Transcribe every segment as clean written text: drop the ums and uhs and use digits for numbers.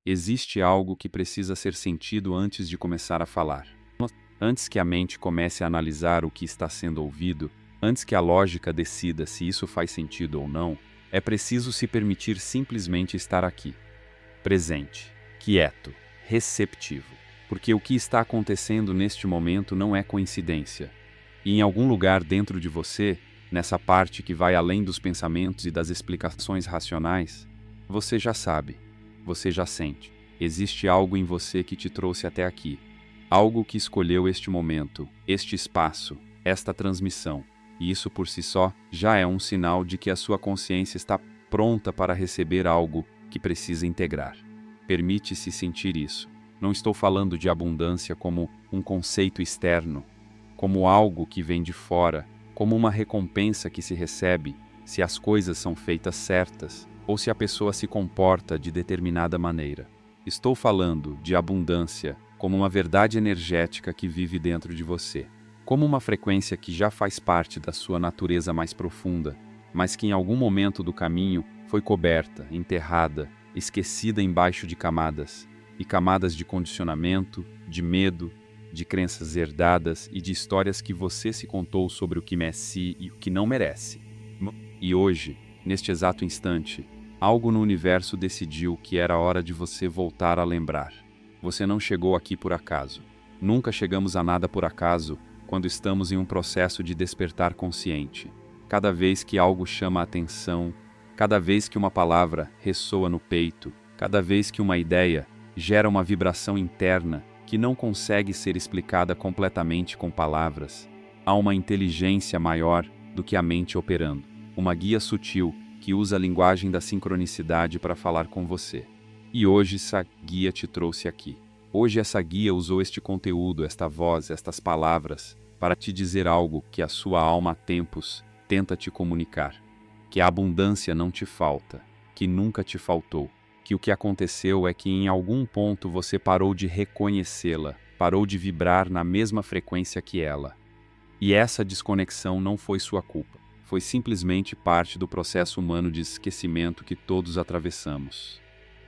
Existe algo que precisa ser sentido antes de começar a falar. Antes que a mente comece a analisar o que está sendo ouvido, antes que a lógica decida se isso faz sentido ou não, é preciso se permitir simplesmente estar aqui, presente, quieto, receptivo. Porque o que está acontecendo neste momento não é coincidência. E em algum lugar dentro de você, nessa parte que vai além dos pensamentos e das explicações racionais, você já sabe, você já sente. Existe algo em você que te trouxe até aqui. Algo que escolheu este momento, este espaço, esta transmissão. E isso por si só já é um sinal de que a sua consciência está pronta para receber algo que precisa integrar. Permite-se sentir isso. Não estou falando de abundância como um conceito externo, como algo que vem de fora, como uma recompensa que se recebe se as coisas são feitas certas ou se a pessoa se comporta de determinada maneira. Estou falando de abundância como uma verdade energética que vive dentro de você, como uma frequência que já faz parte da sua natureza mais profunda, mas que em algum momento do caminho foi coberta, enterrada, esquecida embaixo de camadas, e camadas de condicionamento, de medo, de crenças herdadas e de histórias que você se contou sobre o que merece e o que não merece. E hoje, neste exato instante, algo no universo decidiu que era hora de você voltar a lembrar. Você não chegou aqui por acaso. Nunca chegamos a nada por acaso quando estamos em um processo de despertar consciente. Cada vez que algo chama a atenção, cada vez que uma palavra ressoa no peito, cada vez que uma ideia gera uma vibração interna que não consegue ser explicada completamente com palavras, há uma inteligência maior do que a mente operando, uma guia sutil que usa a linguagem da sincronicidade para falar com você. E hoje essa guia te trouxe aqui. Hoje essa guia usou este conteúdo, esta voz, estas palavras, para te dizer algo que a sua alma há tempos tenta te comunicar. Que a abundância não te falta, que nunca te faltou. Que o que aconteceu é que em algum ponto você parou de reconhecê-la, parou de vibrar na mesma frequência que ela. E essa desconexão não foi sua culpa, foi simplesmente parte do processo humano de esquecimento que todos atravessamos.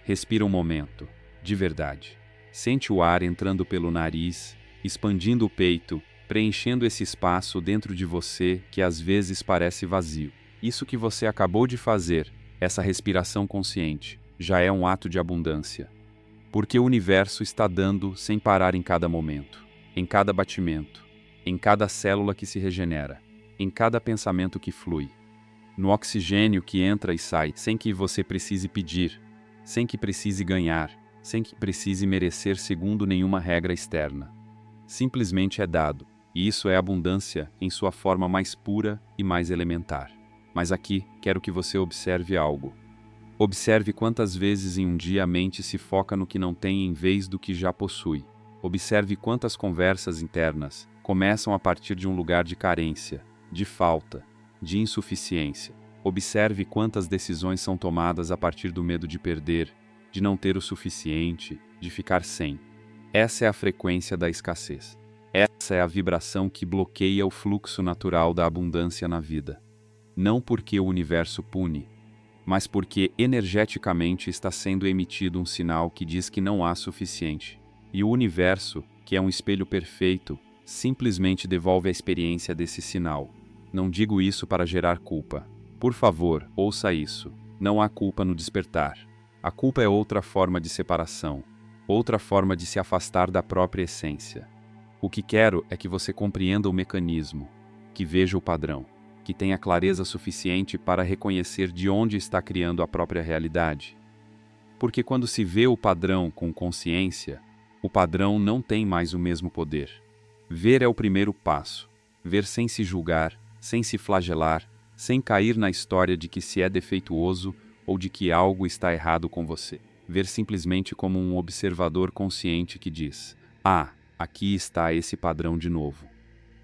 Respira um momento, de verdade. Sente o ar entrando pelo nariz, expandindo o peito, preenchendo esse espaço dentro de você que às vezes parece vazio. Isso que você acabou de fazer, essa respiração consciente, já é um ato de abundância. Porque o universo está dando sem parar em cada momento, em cada batimento, em cada célula que se regenera, em cada pensamento que flui, no oxigênio que entra e sai, sem que você precise pedir, sem que precise ganhar, sem que precise merecer segundo nenhuma regra externa. Simplesmente é dado, e isso é abundância em sua forma mais pura e mais elementar. Mas aqui quero que você observe algo. Observe quantas vezes em um dia a mente se foca no que não tem em vez do que já possui. Observe quantas conversas internas começam a partir de um lugar de carência, de falta, de insuficiência. Observe quantas decisões são tomadas a partir do medo de perder, de não ter o suficiente, de ficar sem. Essa é a frequência da escassez. Essa é a vibração que bloqueia o fluxo natural da abundância na vida. Não porque o universo pune, mas porque energeticamente está sendo emitido um sinal que diz que não há suficiente. E o universo, que é um espelho perfeito, simplesmente devolve a experiência desse sinal. Não digo isso para gerar culpa. Por favor, ouça isso. Não há culpa no despertar. A culpa é outra forma de separação, outra forma de se afastar da própria essência. O que quero é que você compreenda o mecanismo, que veja o padrão, que tenha clareza suficiente para reconhecer de onde está criando a própria realidade. Porque quando se vê o padrão com consciência, o padrão não tem mais o mesmo poder. Ver é o primeiro passo. Ver sem se julgar, sem se flagelar, sem cair na história de que se é defeituoso ou de que algo está errado com você. Ver simplesmente como um observador consciente que diz: "Ah, aqui está esse padrão de novo.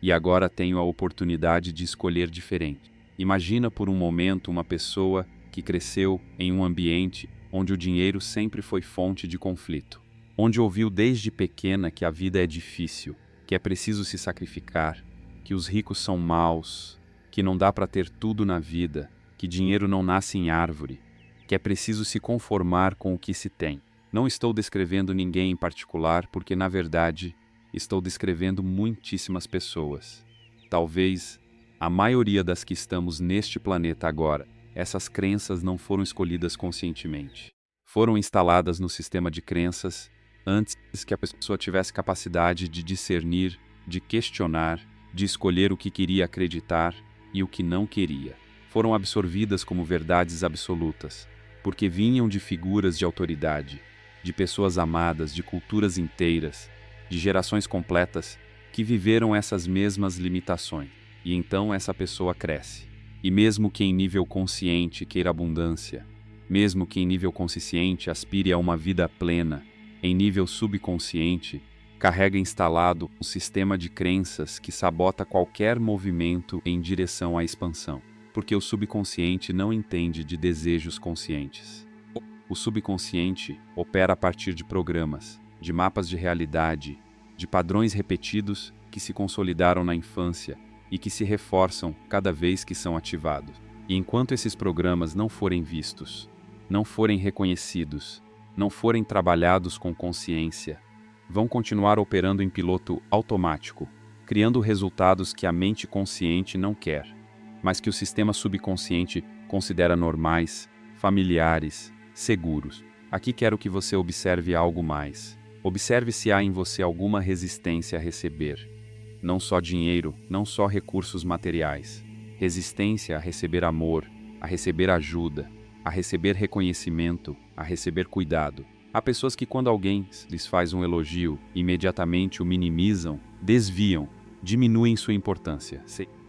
E agora tenho a oportunidade de escolher diferente." Imagina por um momento uma pessoa que cresceu em um ambiente onde o dinheiro sempre foi fonte de conflito, onde ouviu desde pequena que a vida é difícil, que é preciso se sacrificar, que os ricos são maus, que não dá para ter tudo na vida, que dinheiro não nasce em árvore, que é preciso se conformar com o que se tem. Não estou descrevendo ninguém em particular porque, na verdade, estou descrevendo muitíssimas pessoas. Talvez a maioria das que estamos neste planeta agora. Essas crenças não foram escolhidas conscientemente. Foram instaladas no sistema de crenças antes que a pessoa tivesse capacidade de discernir, de questionar, de escolher o que queria acreditar e o que não queria. Foram absorvidas como verdades absolutas, porque vinham de figuras de autoridade, de pessoas amadas, de culturas inteiras, de gerações completas que viveram essas mesmas limitações. E então essa pessoa cresce. E mesmo que em nível consciente queira abundância, mesmo que em nível consciente aspire a uma vida plena, em nível subconsciente, carrega instalado um sistema de crenças que sabota qualquer movimento em direção à expansão, porque o subconsciente não entende de desejos conscientes. O subconsciente opera a partir de programas, de mapas de realidade, de padrões repetidos que se consolidaram na infância e que se reforçam cada vez que são ativados. E enquanto esses programas não forem vistos, não forem reconhecidos, não forem trabalhados com consciência, vão continuar operando em piloto automático, criando resultados que a mente consciente não quer, mas que o sistema subconsciente considera normais, familiares, seguros. Aqui quero que você observe algo mais. Observe se há em você alguma resistência a receber. Não só dinheiro, não só recursos materiais. Resistência a receber amor, a receber ajuda, a receber reconhecimento, a receber cuidado. Há pessoas que quando alguém lhes faz um elogio, imediatamente o minimizam, desviam, diminuem sua importância.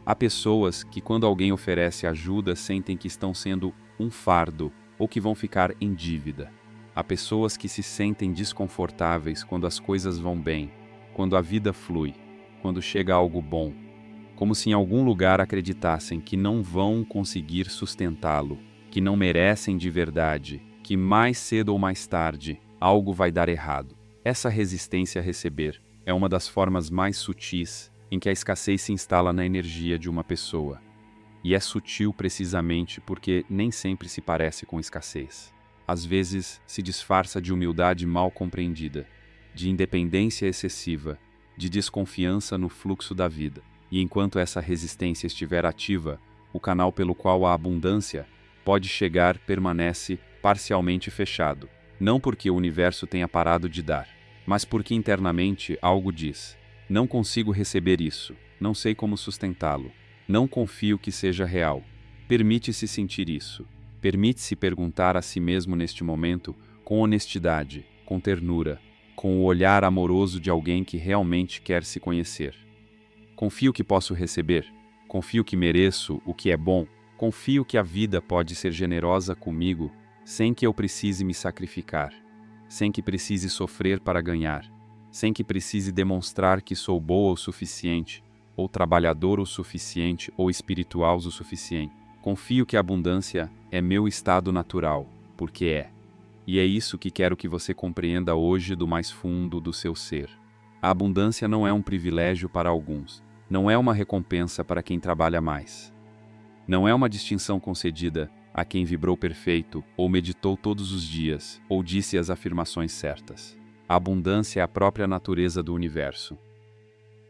Há pessoas que quando alguém oferece ajuda sentem que estão sendo um fardo ou que vão ficar em dívida. Há pessoas que se sentem desconfortáveis quando as coisas vão bem, quando a vida flui, quando chega algo bom, como se em algum lugar acreditassem que não vão conseguir sustentá-lo, que não merecem de verdade, que mais cedo ou mais tarde algo vai dar errado. Essa resistência a receber é uma das formas mais sutis em que a escassez se instala na energia de uma pessoa. E é sutil precisamente porque nem sempre se parece com escassez. Às vezes se disfarça de humildade mal compreendida, de independência excessiva, de desconfiança no fluxo da vida. E enquanto essa resistência estiver ativa, o canal pelo qual a abundância pode chegar permanece parcialmente fechado. Não porque o universo tenha parado de dar, mas porque internamente algo diz: não consigo receber isso, não sei como sustentá-lo, não confio que seja real. Permite-se sentir isso. Permite-se perguntar a si mesmo neste momento, com honestidade, com ternura, com o olhar amoroso de alguém que realmente quer se conhecer. Confio que posso receber, confio que mereço o que é bom, confio que a vida pode ser generosa comigo sem que eu precise me sacrificar, sem que precise sofrer para ganhar, sem que precise demonstrar que sou boa o suficiente, ou trabalhador o suficiente, ou espiritual o suficiente. Confio que a abundância é meu estado natural, porque é. E é isso que quero que você compreenda hoje do mais fundo do seu ser. A abundância não é um privilégio para alguns, não é uma recompensa para quem trabalha mais. Não é uma distinção concedida a quem vibrou perfeito, ou meditou todos os dias, ou disse as afirmações certas. A abundância é a própria natureza do universo.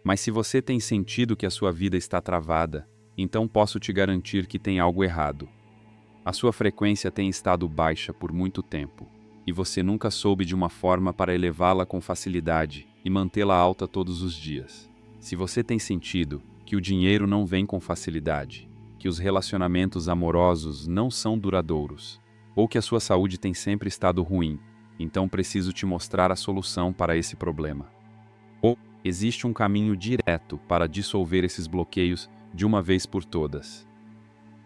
Mas se você tem sentido que a sua vida está travada, então posso te garantir que tem algo errado. A sua frequência tem estado baixa por muito tempo, e você nunca soube de uma forma para elevá-la com facilidade e mantê-la alta todos os dias. Se você tem sentido que o dinheiro não vem com facilidade, que os relacionamentos amorosos não são duradouros, ou que a sua saúde tem sempre estado ruim, então preciso te mostrar a solução para esse problema. Ou existe um caminho direto para dissolver esses bloqueios de uma vez por todas.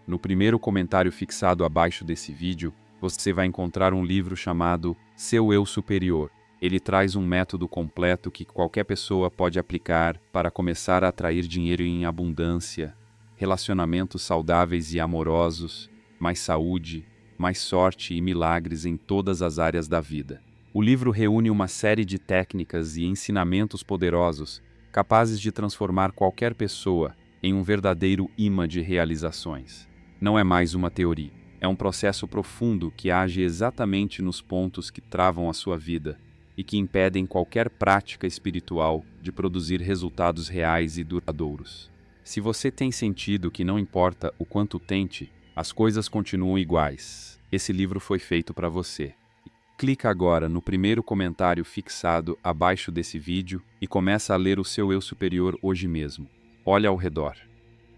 No primeiro comentário fixado abaixo desse vídeo, você vai encontrar um livro chamado Seu Eu Superior. Ele traz um método completo que qualquer pessoa pode aplicar para começar a atrair dinheiro em abundância, relacionamentos saudáveis e amorosos, mais saúde, mais sorte e milagres em todas as áreas da vida. O livro reúne uma série de técnicas e ensinamentos poderosos, capazes de transformar qualquer pessoa em um verdadeiro imã de realizações. Não é mais uma teoria. É um processo profundo que age exatamente nos pontos que travam a sua vida e que impedem qualquer prática espiritual de produzir resultados reais e duradouros. Se você tem sentido que não importa o quanto tente, as coisas continuam iguais, esse livro foi feito para você. Clica agora no primeiro comentário fixado abaixo desse vídeo e começa a ler o seu eu superior hoje mesmo. Olha ao redor.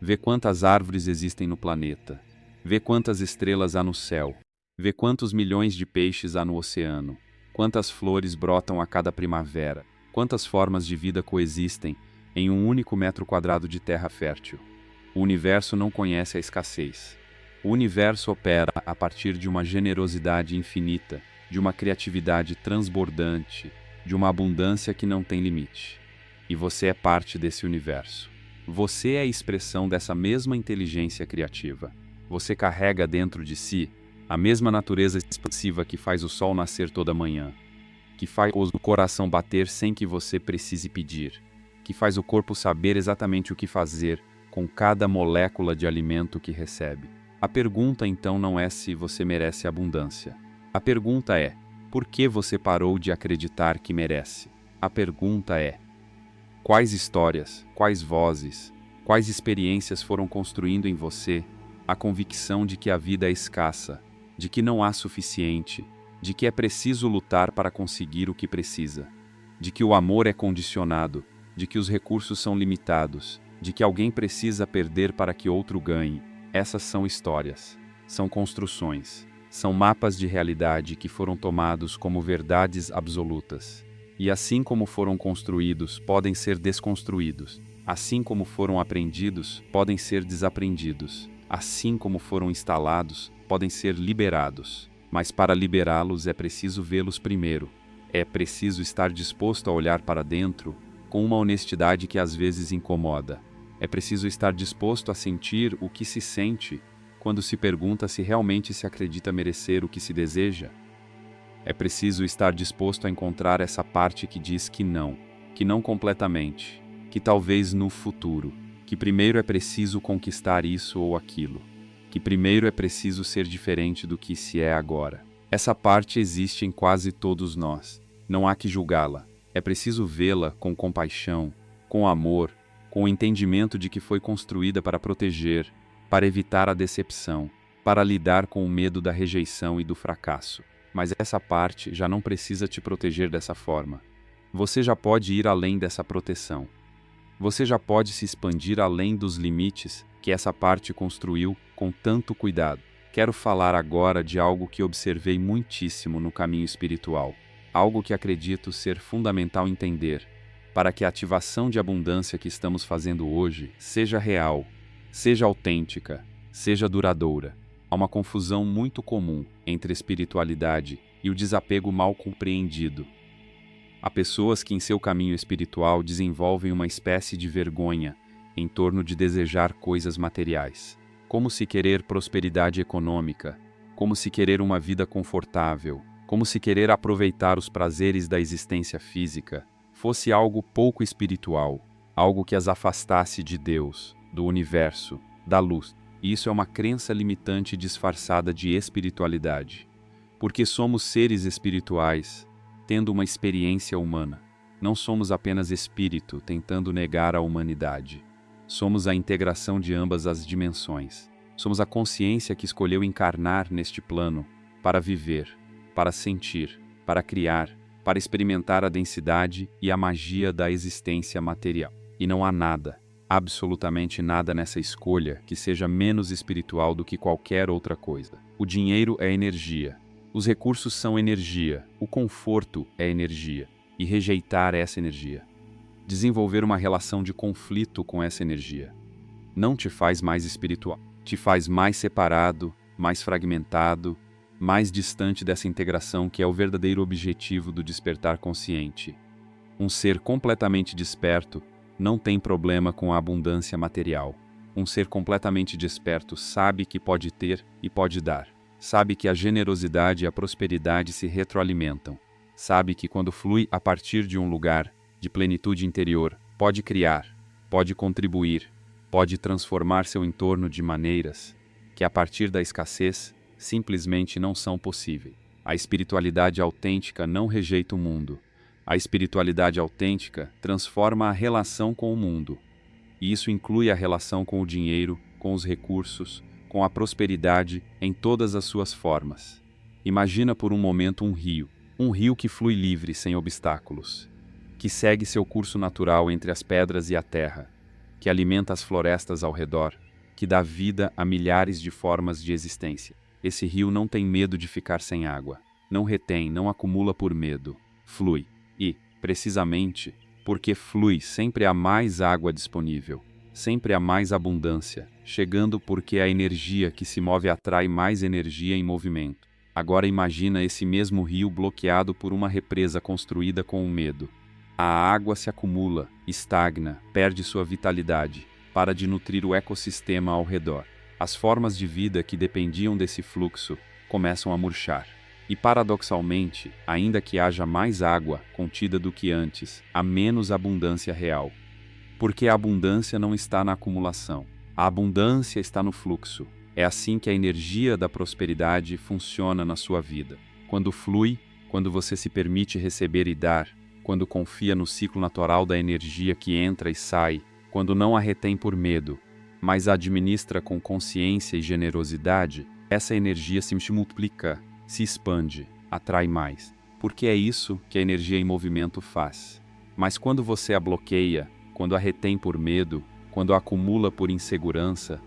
Vê quantas árvores existem no planeta. Vê quantas estrelas há no céu. Vê quantos milhões de peixes há no oceano. Quantas flores brotam a cada primavera. Quantas formas de vida coexistem em um único metro quadrado de terra fértil. O universo não conhece a escassez. O universo opera a partir de uma generosidade infinita, de uma criatividade transbordante, de uma abundância que não tem limite. E você é parte desse universo. Você é a expressão dessa mesma inteligência criativa. Você carrega dentro de si a mesma natureza expansiva que faz o sol nascer toda manhã, que faz o coração bater sem que você precise pedir, que faz o corpo saber exatamente o que fazer com cada molécula de alimento que recebe. A pergunta então não é se você merece abundância. A pergunta é, por que você parou de acreditar que merece? A pergunta é, quais histórias, quais vozes, quais experiências foram construindo em você a convicção de que a vida é escassa, de que não há suficiente, de que é preciso lutar para conseguir o que precisa, de que o amor é condicionado, de que os recursos são limitados, de que alguém precisa perder para que outro ganhe? Essas são histórias, são construções. São mapas de realidade que foram tomados como verdades absolutas. E assim como foram construídos, podem ser desconstruídos. Assim como foram aprendidos, podem ser desaprendidos. Assim como foram instalados, podem ser liberados. Mas para liberá-los é preciso vê-los primeiro. É preciso estar disposto a olhar para dentro com uma honestidade que às vezes incomoda. É preciso estar disposto a sentir o que se sente quando se pergunta se realmente se acredita merecer o que se deseja. É preciso estar disposto a encontrar essa parte que diz que não completamente, que talvez no futuro, que primeiro é preciso conquistar isso ou aquilo, que primeiro é preciso ser diferente do que se é agora. Essa parte existe em quase todos nós, não há que julgá-la, é preciso vê-la com compaixão, com amor, com o entendimento de que foi construída para proteger, para evitar a decepção, para lidar com o medo da rejeição e do fracasso. Mas essa parte já não precisa te proteger dessa forma. Você já pode ir além dessa proteção. Você já pode se expandir além dos limites que essa parte construiu com tanto cuidado. Quero falar agora de algo que observei muitíssimo no caminho espiritual. Algo que acredito ser fundamental entender, para que a ativação de abundância que estamos fazendo hoje seja real, seja autêntica, seja duradoura. Há uma confusão muito comum entre espiritualidade e o desapego mal compreendido. Há pessoas que em seu caminho espiritual desenvolvem uma espécie de vergonha em torno de desejar coisas materiais. Como se querer prosperidade econômica, como se querer uma vida confortável, como se querer aproveitar os prazeres da existência física fosse algo pouco espiritual, algo que as afastasse de Deus, do universo, da luz. E isso é uma crença limitante disfarçada de espiritualidade. Porque somos seres espirituais, tendo uma experiência humana. Não somos apenas espírito tentando negar a humanidade. Somos a integração de ambas as dimensões. Somos a consciência que escolheu encarnar neste plano para viver, para sentir, para criar, para experimentar a densidade e a magia da existência material. E não há nada, absolutamente nada nessa escolha que seja menos espiritual do que qualquer outra coisa. O dinheiro é energia, os recursos são energia, o conforto é energia, e rejeitar essa energia, desenvolver uma relação de conflito com essa energia, não te faz mais espiritual, te faz mais separado, mais fragmentado, mais distante dessa integração que é o verdadeiro objetivo do despertar consciente. Um ser completamente desperto não tem problema com a abundância material. Um ser completamente desperto sabe que pode ter e pode dar. Sabe que a generosidade e a prosperidade se retroalimentam. Sabe que quando flui a partir de um lugar de plenitude interior, pode criar, pode contribuir, pode transformar seu entorno de maneiras que, a partir da escassez, simplesmente não são possíveis. A espiritualidade autêntica não rejeita o mundo. A espiritualidade autêntica transforma a relação com o mundo. E isso inclui a relação com o dinheiro, com os recursos, com a prosperidade em todas as suas formas. Imagina por um momento um rio que flui livre, sem obstáculos, que segue seu curso natural entre as pedras e a terra, que alimenta as florestas ao redor, que dá vida a milhares de formas de existência. Esse rio não tem medo de ficar sem água, não retém, não acumula por medo, flui. E, precisamente, porque flui, sempre há mais água disponível, sempre há mais abundância, chegando porque a energia que se move atrai mais energia em movimento. Agora imagina esse mesmo rio bloqueado por uma represa construída com o medo. A água se acumula, estagna, perde sua vitalidade, para de nutrir o ecossistema ao redor. As formas de vida que dependiam desse fluxo começam a murchar. E paradoxalmente, ainda que haja mais água contida do que antes, há menos abundância real. Porque a abundância não está na acumulação. A abundância está no fluxo. É assim que a energia da prosperidade funciona na sua vida. Quando flui, quando você se permite receber e dar, quando confia no ciclo natural da energia que entra e sai, quando não a retém por medo, mas a administra com consciência e generosidade, essa energia se multiplica, se expande, atrai mais. Porque é isso que a energia em movimento faz. Mas quando você a bloqueia, quando a retém por medo, quando a acumula por insegurança,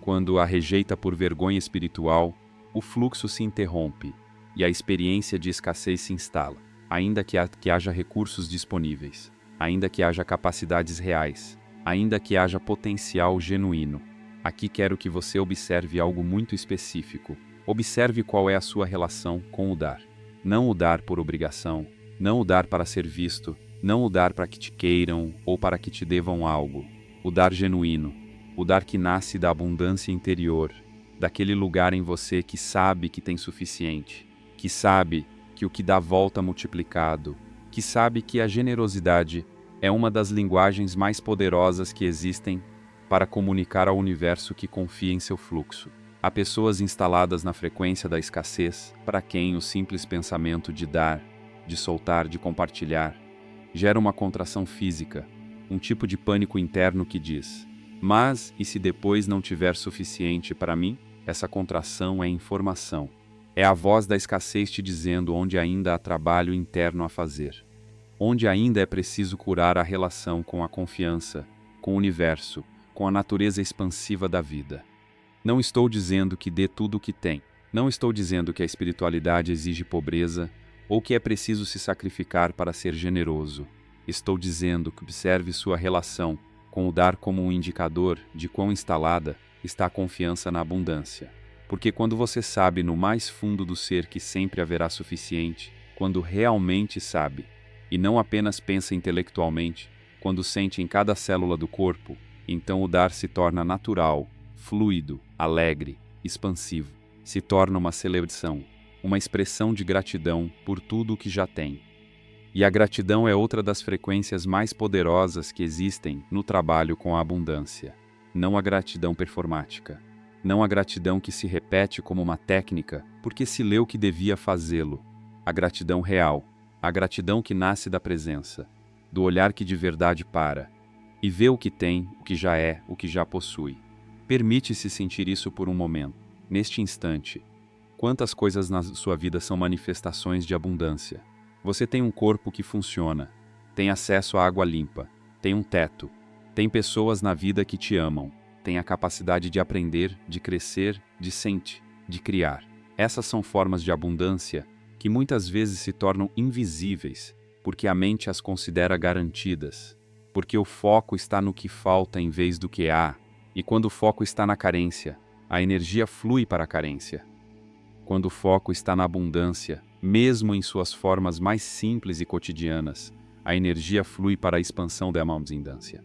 quando a rejeita por vergonha espiritual, o fluxo se interrompe e a experiência de escassez se instala, ainda que haja recursos disponíveis, ainda que haja capacidades reais, ainda que haja potencial genuíno. Aqui quero que você observe algo muito específico. Observe qual é a sua relação com o dar. Não o dar por obrigação, não o dar para ser visto, não o dar para que te queiram ou para que te devam algo. O dar genuíno, o dar que nasce da abundância interior, daquele lugar em você que sabe que tem suficiente, que sabe que o que dá volta multiplicado, que sabe que a generosidade é uma das linguagens mais poderosas que existem para comunicar ao universo que confia em seu fluxo. Há pessoas instaladas na frequência da escassez, para quem o simples pensamento de dar, de soltar, de compartilhar, gera uma contração física, um tipo de pânico interno que diz: mas e se depois não tiver suficiente para mim? Essa contração é informação. É a voz da escassez te dizendo onde ainda há trabalho interno a fazer. Onde ainda é preciso curar a relação com a confiança, com o universo, com a natureza expansiva da vida. Não estou dizendo que dê tudo o que tem. Não estou dizendo que a espiritualidade exige pobreza ou que é preciso se sacrificar para ser generoso. Estou dizendo que observe sua relação com o dar como um indicador de quão instalada está a confiança na abundância. Porque quando você sabe no mais fundo do ser que sempre haverá suficiente, quando realmente sabe, e não apenas pensa intelectualmente, quando sente em cada célula do corpo, então o dar se torna natural, fluido, alegre, expansivo. Se torna uma celebração, uma expressão de gratidão por tudo o que já tem. E a gratidão é outra das frequências mais poderosas que existem no trabalho com a abundância. Não a gratidão performática. Não a gratidão que se repete como uma técnica porque se leu que devia fazê-lo. A gratidão real. A gratidão que nasce da presença, do olhar que de verdade para, e vê o que tem, o que já é, o que já possui. Permite-se sentir isso por um momento, neste instante. Quantas coisas na sua vida são manifestações de abundância? Você tem um corpo que funciona, tem acesso à água limpa, tem um teto, tem pessoas na vida que te amam, tem a capacidade de aprender, de crescer, de sentir, de criar. Essas são formas de abundância que muitas vezes se tornam invisíveis, porque a mente as considera garantidas, porque o foco está no que falta em vez do que há, e quando o foco está na carência, a energia flui para a carência. Quando o foco está na abundância, mesmo em suas formas mais simples e cotidianas, a energia flui para a expansão da abundância.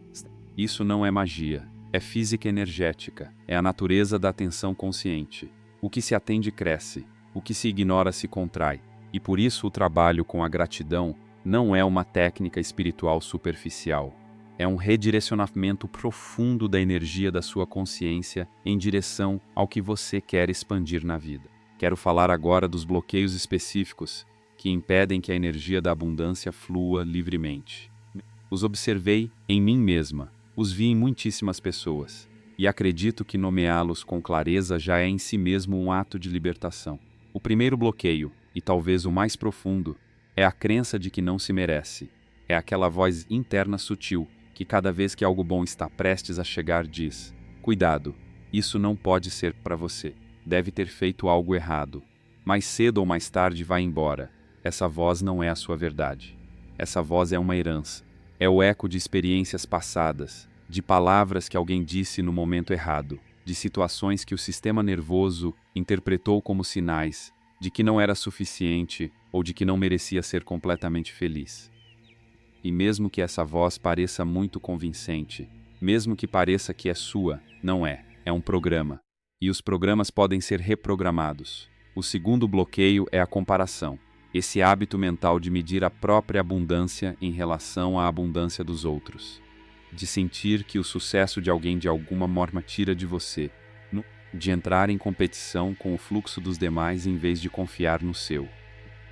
Isso não é magia, é física energética, é a natureza da atenção consciente. O que se atende cresce, o que se ignora se contrai. E por isso o trabalho com a gratidão não é uma técnica espiritual superficial. É um redirecionamento profundo da energia da sua consciência em direção ao que você quer expandir na vida. Quero falar agora dos bloqueios específicos que impedem que a energia da abundância flua livremente. Os observei em mim mesma, os vi em muitíssimas pessoas, e acredito que nomeá-los com clareza já é em si mesmo um ato de libertação. O primeiro bloqueio, e talvez o mais profundo, é a crença de que não se merece. É aquela voz interna sutil que cada vez que algo bom está prestes a chegar diz: cuidado, isso não pode ser para você. Deve ter feito algo errado. Mais cedo ou mais tarde vai embora. Essa voz não é a sua verdade. Essa voz é uma herança. É o eco de experiências passadas, de palavras que alguém disse no momento errado, de situações que o sistema nervoso interpretou como sinais de que não era suficiente ou de que não merecia ser completamente feliz. E mesmo que essa voz pareça muito convincente, mesmo que pareça que é sua, não é. É um programa. E os programas podem ser reprogramados. O segundo bloqueio é a comparação. Esse hábito mental de medir a própria abundância em relação à abundância dos outros. De sentir que o sucesso de alguém de alguma forma tira de você. De entrar em competição com o fluxo dos demais em vez de confiar no seu.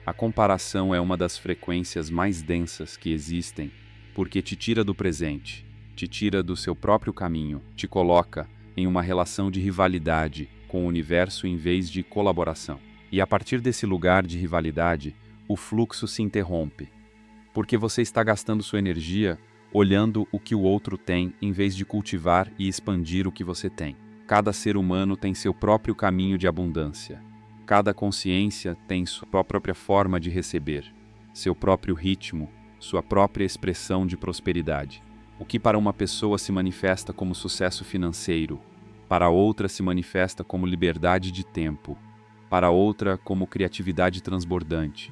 A comparação é uma das frequências mais densas que existem, porque te tira do presente, te tira do seu próprio caminho, te coloca em uma relação de rivalidade com o universo em vez de colaboração. E a partir desse lugar de rivalidade, o fluxo se interrompe, porque você está gastando sua energia olhando o que o outro tem em vez de cultivar e expandir o que você tem. Cada ser humano tem seu próprio caminho de abundância. Cada consciência tem sua própria forma de receber, seu próprio ritmo, sua própria expressão de prosperidade. O que para uma pessoa se manifesta como sucesso financeiro, para outra se manifesta como liberdade de tempo, para outra como criatividade transbordante,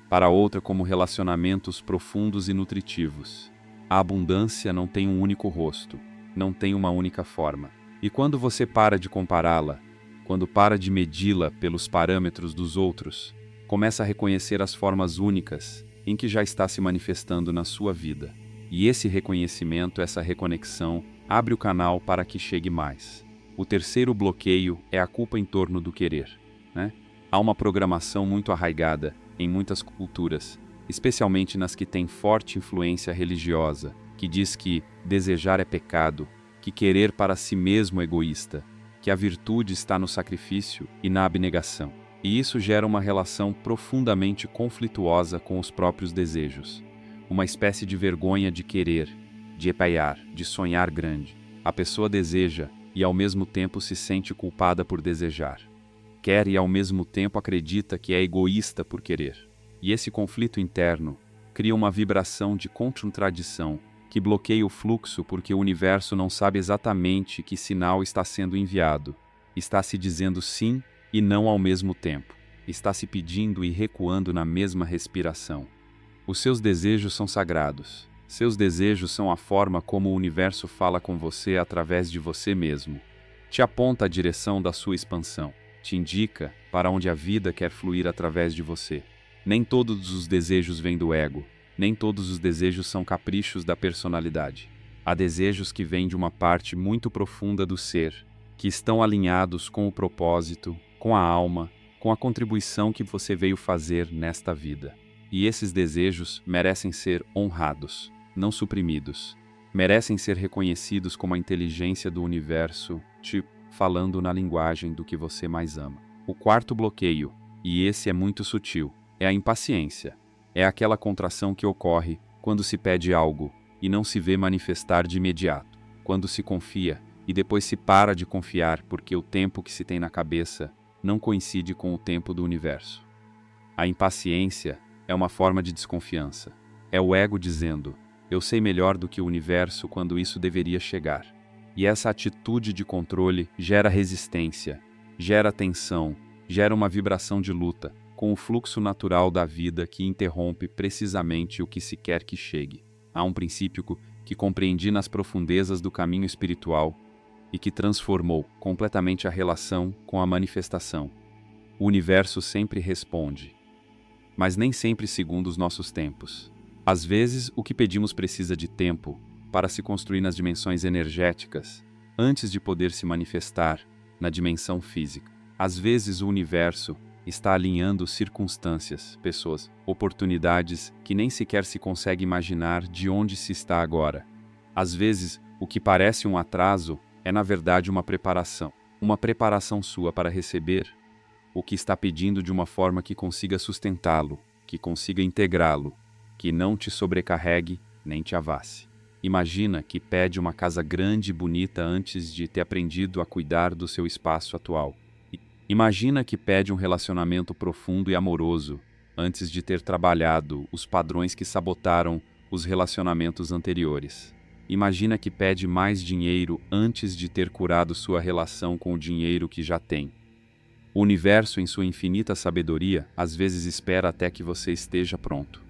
para outra como relacionamentos profundos e nutritivos. A abundância não tem um único rosto, não tem uma única forma. E quando você para de compará-la, quando para de medi-la pelos parâmetros dos outros, começa a reconhecer as formas únicas em que já está se manifestando na sua vida. E esse reconhecimento, essa reconexão, abre o canal para que chegue mais. O terceiro bloqueio é a culpa em torno do querer, né? Há uma programação muito arraigada em muitas culturas, especialmente nas que têm forte influência religiosa, que diz que desejar é pecado, que querer para si mesmo é egoísta, que a virtude está no sacrifício e na abnegação. E isso gera uma relação profundamente conflituosa com os próprios desejos. Uma espécie de vergonha de querer, de epaiar, de sonhar grande. A pessoa deseja e ao mesmo tempo se sente culpada por desejar. Quer e ao mesmo tempo acredita que é egoísta por querer. E esse conflito interno cria uma vibração de contradição que bloqueia o fluxo porque o universo não sabe exatamente que sinal está sendo enviado. Está se dizendo sim e não ao mesmo tempo. Está se pedindo e recuando na mesma respiração. Os seus desejos são sagrados. Seus desejos são a forma como o universo fala com você através de você mesmo. Te aponta a direção da sua expansão. Te indica para onde a vida quer fluir através de você. Nem todos os desejos vêm do ego. Nem todos os desejos são caprichos da personalidade. Há desejos que vêm de uma parte muito profunda do ser, que estão alinhados com o propósito, com a alma, com a contribuição que você veio fazer nesta vida. E esses desejos merecem ser honrados, não suprimidos. Merecem ser reconhecidos como a inteligência do universo, falando na linguagem do que você mais ama. O quarto bloqueio, e esse é muito sutil, é a impaciência. É aquela contração que ocorre quando se pede algo e não se vê manifestar de imediato. Quando se confia e depois se para de confiar porque o tempo que se tem na cabeça não coincide com o tempo do universo. A impaciência é uma forma de desconfiança. É o ego dizendo: eu sei melhor do que o universo quando isso deveria chegar. E essa atitude de controle gera resistência, gera tensão, gera uma vibração de luta, com o fluxo natural da vida que interrompe precisamente o que se quer que chegue. Há um princípio que compreendi nas profundezas do caminho espiritual e que transformou completamente a relação com a manifestação. O universo sempre responde, mas nem sempre segundo os nossos tempos. Às vezes, o que pedimos precisa de tempo para se construir nas dimensões energéticas, antes de poder se manifestar na dimensão física. Às vezes o universo está alinhando circunstâncias, pessoas, oportunidades que nem sequer se consegue imaginar de onde se está agora. Às vezes, o que parece um atraso é na verdade uma preparação sua para receber o que está pedindo de uma forma que consiga sustentá-lo, que consiga integrá-lo, que não te sobrecarregue nem te avasse. Imagina que pede uma casa grande e bonita antes de ter aprendido a cuidar do seu espaço atual. Imagina que pede um relacionamento profundo e amoroso antes de ter trabalhado os padrões que sabotaram os relacionamentos anteriores. Imagina que pede mais dinheiro antes de ter curado sua relação com o dinheiro que já tem. O universo, em sua infinita sabedoria, às vezes espera até que você esteja pronto.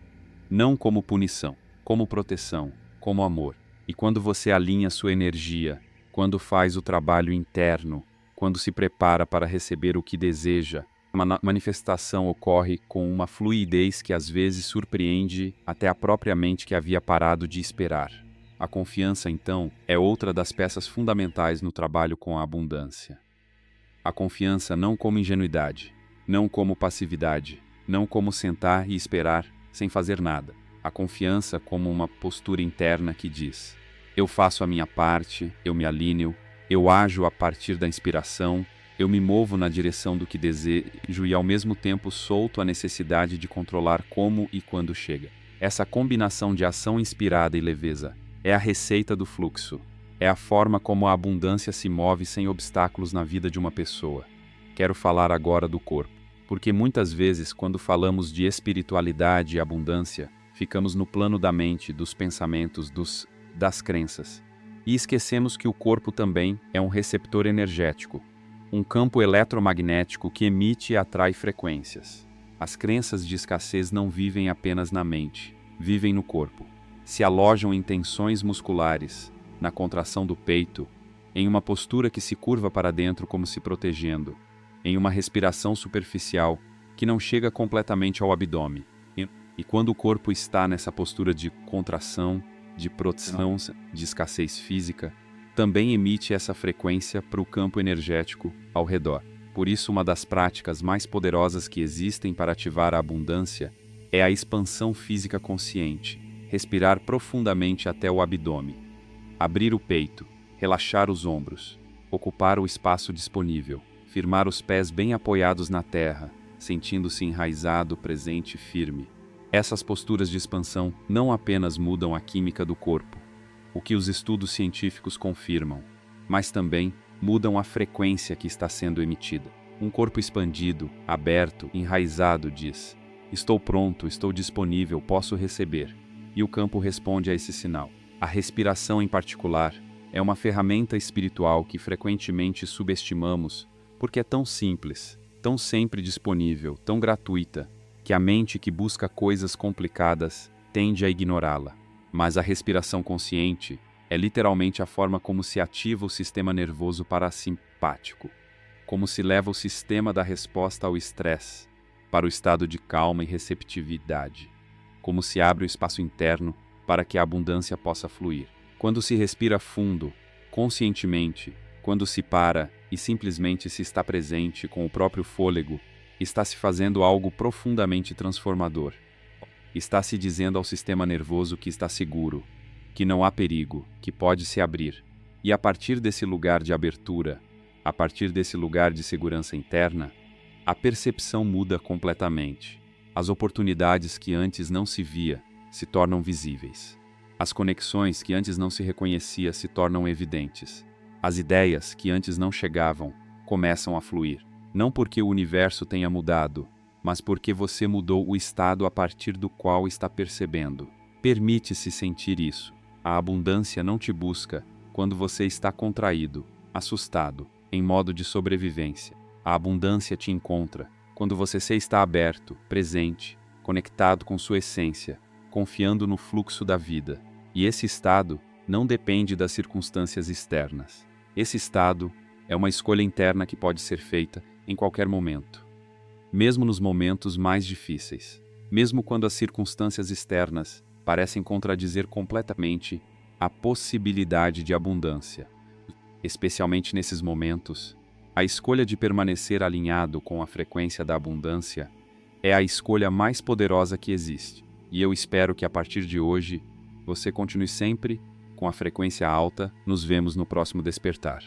Não como punição, como proteção, como amor. E quando você alinha sua energia, quando faz o trabalho interno, quando se prepara para receber o que deseja, a manifestação ocorre com uma fluidez que às vezes surpreende até a própria mente que havia parado de esperar. A confiança, então, é outra das peças fundamentais no trabalho com a abundância. A confiança não como ingenuidade, não como passividade, não como sentar e esperar sem fazer nada. A confiança como uma postura interna que diz: eu faço a minha parte, eu me alineo, eu ajo a partir da inspiração, eu me movo na direção do que desejo e ao mesmo tempo solto a necessidade de controlar como e quando chega. Essa combinação de ação inspirada e leveza é a receita do fluxo. É a forma como a abundância se move sem obstáculos na vida de uma pessoa. Quero falar agora do corpo, porque muitas vezes, quando falamos de espiritualidade e abundância, ficamos no plano da mente, dos pensamentos, das crenças. E esquecemos que o corpo também é um receptor energético, um campo eletromagnético que emite e atrai frequências. As crenças de escassez não vivem apenas na mente, vivem no corpo. Se alojam em tensões musculares, na contração do peito, em uma postura que se curva para dentro como se protegendo, em uma respiração superficial que não chega completamente ao abdômen. E quando o corpo está nessa postura de contração, de proteção, de escassez física, também emite essa frequência para o campo energético ao redor. Por isso, uma das práticas mais poderosas que existem para ativar a abundância é a expansão física consciente, respirar profundamente até o abdômen. Abrir o peito, relaxar os ombros, ocupar o espaço disponível, firmar os pés bem apoiados na terra, sentindo-se enraizado, presente e firme. Essas posturas de expansão não apenas mudam a química do corpo, o que os estudos científicos confirmam, mas também mudam a frequência que está sendo emitida. Um corpo expandido, aberto, enraizado diz: estou pronto, estou disponível, posso receber. E o campo responde a esse sinal. A respiração, em particular, é uma ferramenta espiritual que frequentemente subestimamos porque é tão simples, tão sempre disponível, tão gratuita, que a mente que busca coisas complicadas tende a ignorá-la. Mas a respiração consciente é literalmente a forma como se ativa o sistema nervoso parasimpático, como se leva o sistema da resposta ao estresse para o estado de calma e receptividade, como se abre o espaço interno para que a abundância possa fluir. Quando se respira fundo, conscientemente, quando se para e simplesmente se está presente com o próprio fôlego, está se fazendo algo profundamente transformador. Está se dizendo ao sistema nervoso que está seguro, que não há perigo, que pode se abrir. E a partir desse lugar de abertura, a partir desse lugar de segurança interna, a percepção muda completamente. As oportunidades que antes não se via se tornam visíveis. As conexões que antes não se reconhecia se tornam evidentes. As ideias que antes não chegavam começam a fluir. Não porque o universo tenha mudado, mas porque você mudou o estado a partir do qual está percebendo. Permite-se sentir isso. A abundância não te busca quando você está contraído, assustado, em modo de sobrevivência. A abundância te encontra quando você está aberto, presente, conectado com sua essência, confiando no fluxo da vida. E esse estado não depende das circunstâncias externas. Esse estado é uma escolha interna que pode ser feita em qualquer momento. Mesmo nos momentos mais difíceis. Mesmo quando as circunstâncias externas parecem contradizer completamente a possibilidade de abundância. Especialmente nesses momentos, A escolha de permanecer alinhado com a frequência da abundância é a escolha mais poderosa que existe. E eu espero que a partir de hoje você continue sempre com a frequência alta. Nos vemos no próximo despertar.